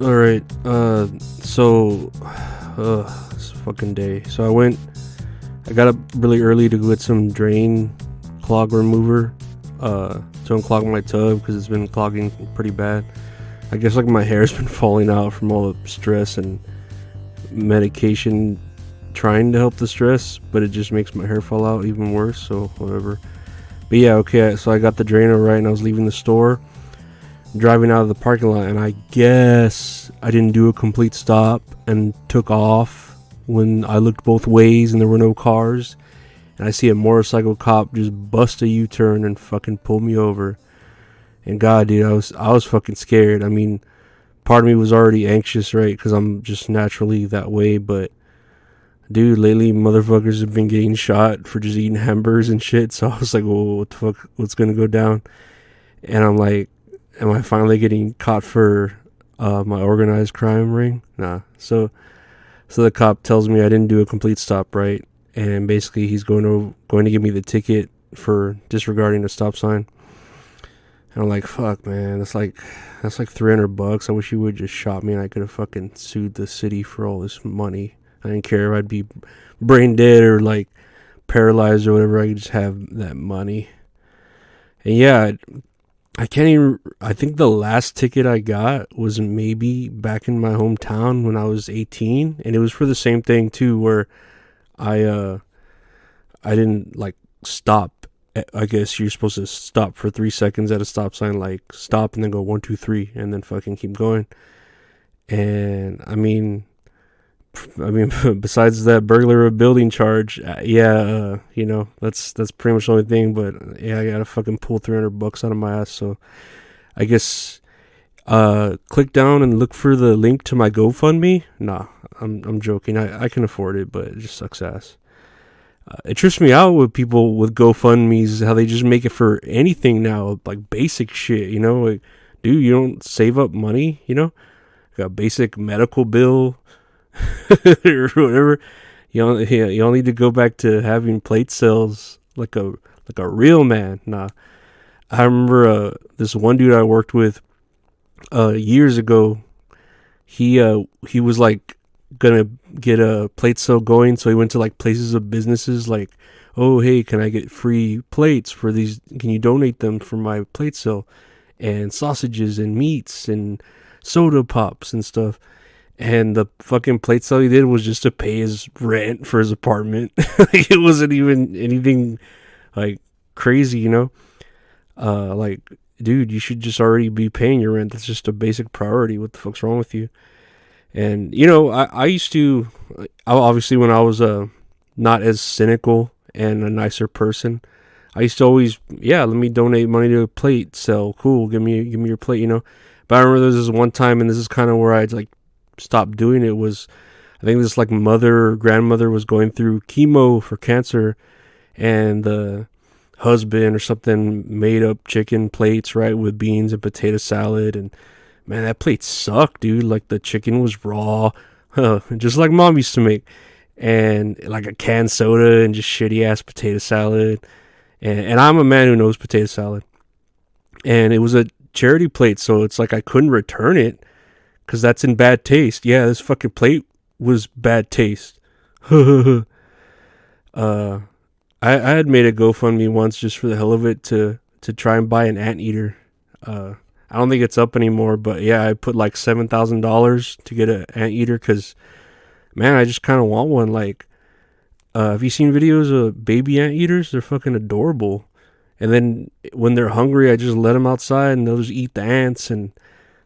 All right. This fucking day. So I got up really early to get some drain clog remover. To unclog my tub because it's been clogging pretty bad. I guess like my hair's been falling out from all the stress and medication trying to help the stress, but it just makes my hair fall out even worse. So whatever. But yeah, okay. So I got the drainer right, and I was leaving the store, driving out of the parking lot, and I guess I didn't do a complete stop and took off when I looked both ways and there were no cars, and I see a motorcycle cop just bust a U-turn and fucking pull me over. And God, dude, I was fucking scared. I mean, part of me was already anxious, right, because I'm just naturally that way, but dude, lately motherfuckers have been getting shot for just eating hamburgers and shit, so I was like, whoa, what the fuck, what's gonna go down? And I'm like, am I finally getting caught for my organized crime ring? Nah. So the cop tells me I didn't do a complete stop, right? And basically he's going to give me the ticket for disregarding a stop sign. And I'm like, fuck, man, that's like $300. I wish you would just shot me and I could have fucking sued the city for all this money. I didn't care if I'd be brain dead or like paralyzed or whatever. I could just have that money. And yeah, I think the last ticket I got was maybe back in my hometown when I was 18, and it was for the same thing too, where I didn't like stop. I guess you're supposed to stop for 3 seconds at a stop sign, like stop and then go 1, 2, 3, and then fucking keep going. And I mean, besides that burglar of building charge, that's pretty much the only thing. But yeah, I gotta fucking pull $300 out of my ass. So I guess click down and look for the link to my GoFundMe. Nah, I'm joking. I can afford it, but it just sucks ass. It trips me out with people with GoFundMes, how they just make it for anything now, like basic shit. Like, dude, you don't save up money. Like a basic medical bill. Or whatever. You all need to go back to having plate sales like a real man. Nah, I remember this one dude I worked with years ago. He was like gonna get a plate sale going, so he went to like places of businesses like, oh hey, can I get free plates for these? Can you donate them for my plate sale? And sausages and meats and soda pops and stuff. And the fucking plate sale he did was just to pay his rent for his apartment. It wasn't even anything like crazy, like, dude, you should just already be paying your rent. That's just a basic priority. What the fuck's wrong with you? And I used to, obviously when I was not as cynical and a nicer person, I used to always, let me donate money to a plate sale. Cool, give me your plate, But I remember there was this one time, and this is kind of where I'd like stopped doing it. Was I think this like grandmother was going through chemo for cancer, and the husband or something made up chicken plates, right, with beans and potato salad, and man, that plate sucked, dude. Like the chicken was raw, just like mom used to make, and like a canned soda and just shitty ass potato salad, and I'm a man who knows potato salad, and it was a charity plate, so it's like I couldn't return it because that's in bad taste. Yeah, this fucking plate was bad taste. I had made a GoFundMe once just for the hell of it to try and buy an anteater. I don't think it's up anymore, but yeah, I put like $7,000 to get an anteater because, man, I just kind of want one. Like, have you seen videos of baby anteaters? They're fucking adorable. And then when they're hungry, I just let them outside and they'll just eat the ants, and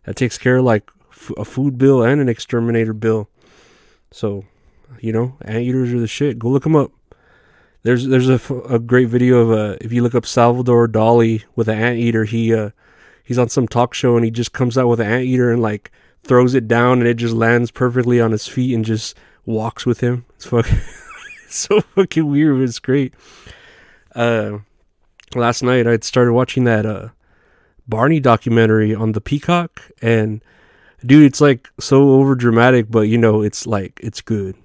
that takes care of like a food bill and an exterminator bill. So, anteaters are the shit. Go look them up. There's a great video of if you look up Salvador Dali with an anteater, he's on some talk show and he just comes out with an anteater and like throws it down and it just lands perfectly on his feet and just walks with him. It's fucking it's so fucking weird, but it's great. Last night I started watching that Barney documentary on the Peacock, and dude, it's like so over dramatic, but it's like it's good.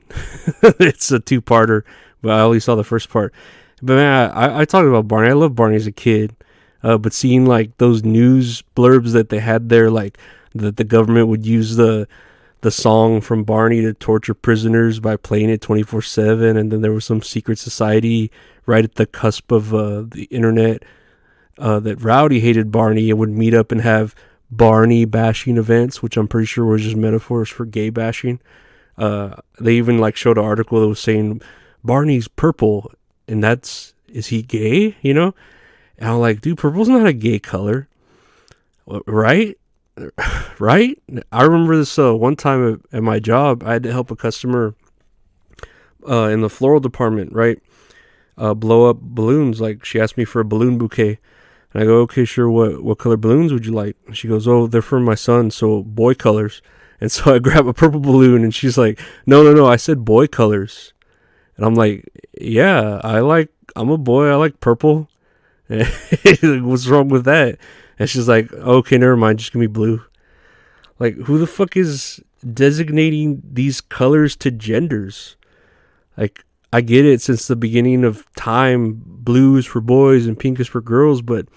It's a 2-parter, but I only saw the first part. But man, I talked about Barney. I love Barney as a kid, but seeing like those news blurbs that they had there, like that the government would use the song from Barney to torture prisoners by playing it 24/7, and then there was some secret society right at the cusp of the internet that Rowdy hated Barney and would meet up and have Barney bashing events, which I'm pretty sure were just metaphors for gay bashing. They even like showed an article that was saying Barney's purple, and is he gay? You know? And I'm like, dude, purple's not a gay color, right? Right? I remember this one time at my job. I had to help a customer in the floral department, right? Blow up balloons. Like, she asked me for a balloon bouquet. And I go, okay, sure. What color balloons would you like? And she goes, oh, they're for my son, so boy colors. And so I grab a purple balloon, and she's like, no, I said boy colors. And I'm like, yeah, I'm a boy. I like purple. What's wrong with that? And she's like, okay, never mind. Just give me blue. Like, who the fuck is designating these colors to genders? Like, I get it, since the beginning of time, blue is for boys and pink is for girls, but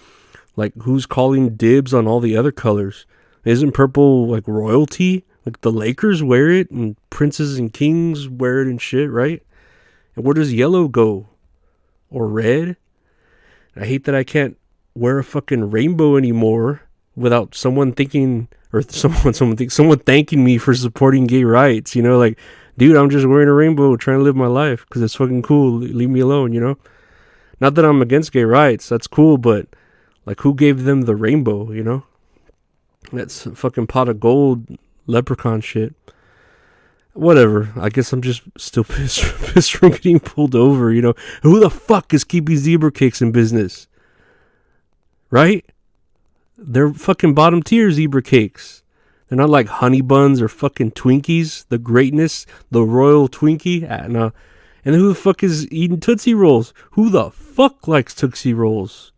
like, who's calling dibs on all the other colors? Isn't purple like royalty? Like, the Lakers wear it, and princes and kings wear it and shit, right? And where does yellow go? Or red? I hate that I can't wear a fucking rainbow anymore without someone thinking, or someone thanking me for supporting gay rights. You know, like, dude, I'm just wearing a rainbow trying to live my life because it's fucking cool. Leave me alone, you know? Not that I'm against gay rights. That's cool, but like, who gave them the rainbow, you know? That's fucking pot of gold leprechaun shit. Whatever. I guess I'm just still pissed from getting pulled over, you know? Who the fuck is keeping zebra cakes in business? Right? They're fucking bottom tier zebra cakes. They're not like honey buns or fucking Twinkies. The greatness, the royal Twinkie. No. And who the fuck is eating Tootsie Rolls? Who the fuck likes Tootsie Rolls?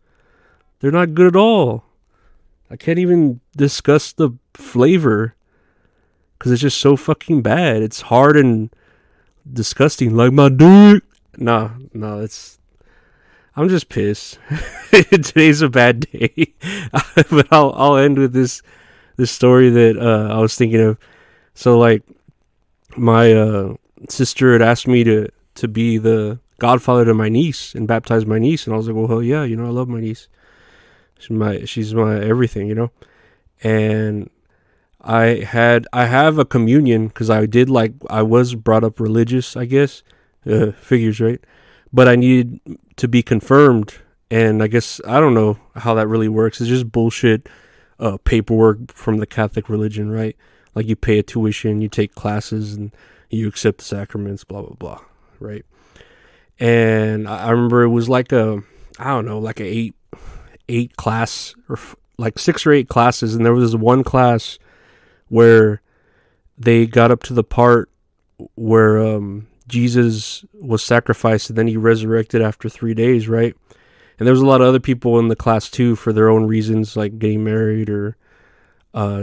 They're not good at all. I can't even discuss the flavor because it's just so fucking bad. It's hard and disgusting, like my dick. No, I'm just pissed. Today's a bad day. But I'll end with this story that I was thinking of. So, like, my sister had asked me to be the godfather to my niece and baptize my niece, and I was like, well, hell yeah, you know, I love my niece. She's my everything, you know. And I have a communion because I was brought up religious, I guess. Figures, right? But I needed to be confirmed, and I guess I don't know how that really works. It's just bullshit paperwork from the Catholic religion, right? Like, you pay a tuition, you take classes, and you accept the sacraments, blah blah blah, right? And I remember it was like a eight class, or like 6 or 8 classes, and there was one class where they got up to the part where Jesus was sacrificed and then he resurrected after 3 days, right? And there was a lot of other people in the class too for their own reasons, like getting married or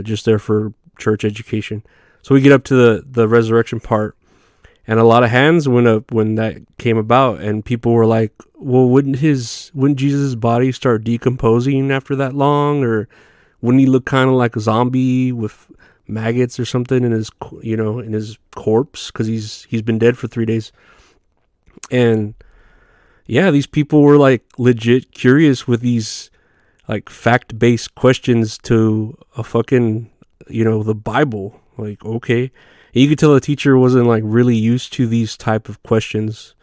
just there for church education. So we get up to the resurrection part, and a lot of hands went up when that came about, and people were like, well, wouldn't Jesus' body start decomposing after that long, or wouldn't he look kind of like a zombie with maggots or something in his corpse, because he's been dead for 3 days? And yeah, these people were like legit curious with these like fact-based questions to a fucking, the Bible. Like, okay. And you could tell the teacher wasn't like really used to these type of questions.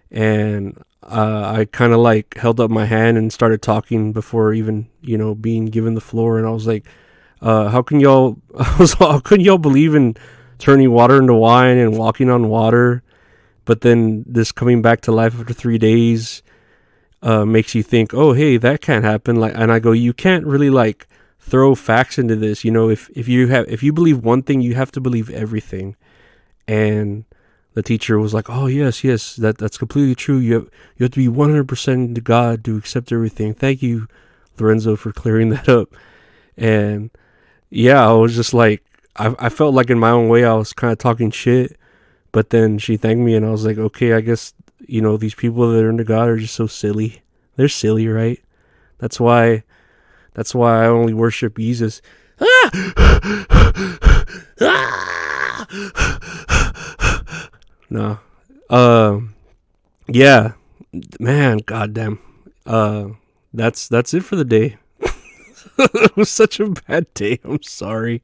And I kind of like held up my hand and started talking before even, being given the floor. And I was like, how can y'all believe in turning water into wine and walking on water, but then this coming back to life after 3 days makes you think, oh, hey, that can't happen. Like, and I go, you can't really like throw facts into this. If you believe one thing, you have to believe everything. And the teacher was like, oh, yes, that's completely true. You have to be 100% into God to accept everything. Thank you, Lorenzo, for clearing that up. And yeah, I was just like, I felt like in my own way I was kind of talking shit, but then she thanked me and I was like, okay, I guess, these people that are into God are just so silly. They're silly, right? That's why I only worship Jesus. No. Yeah, man, goddamn. That's it for the day. It was such a bad day. I'm sorry.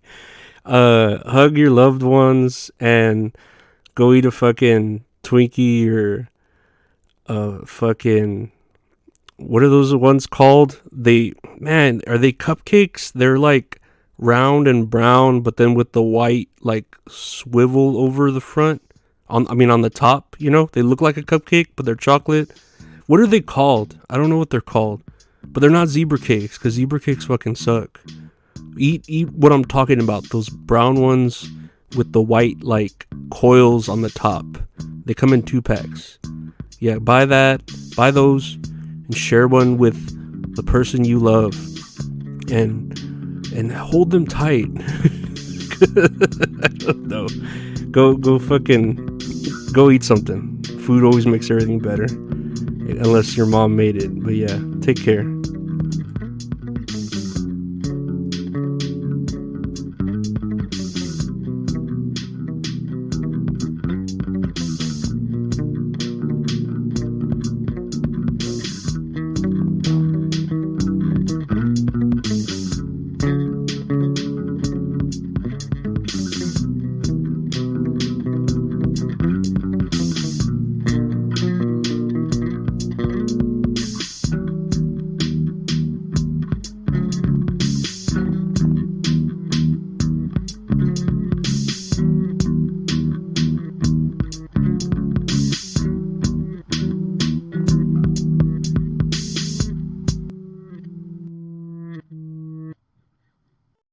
Hug your loved ones and go eat a fucking Twinkie or fucking, what are those ones called? Are they cupcakes? They're like round and brown, but then with the white like swivel over the front. On the top, they look like a cupcake, but they're chocolate. What are they called? I don't know what they're called, but they're not zebra cakes because zebra cakes fucking suck. Eat what I'm talking about. Those brown ones with the white like coils on the top. They come in 2-packs. Yeah, buy those, and share one with the person you love, and hold them tight. I don't know. Go fucking go eat something. Food always makes everything better, unless your mom made it. But yeah, take care.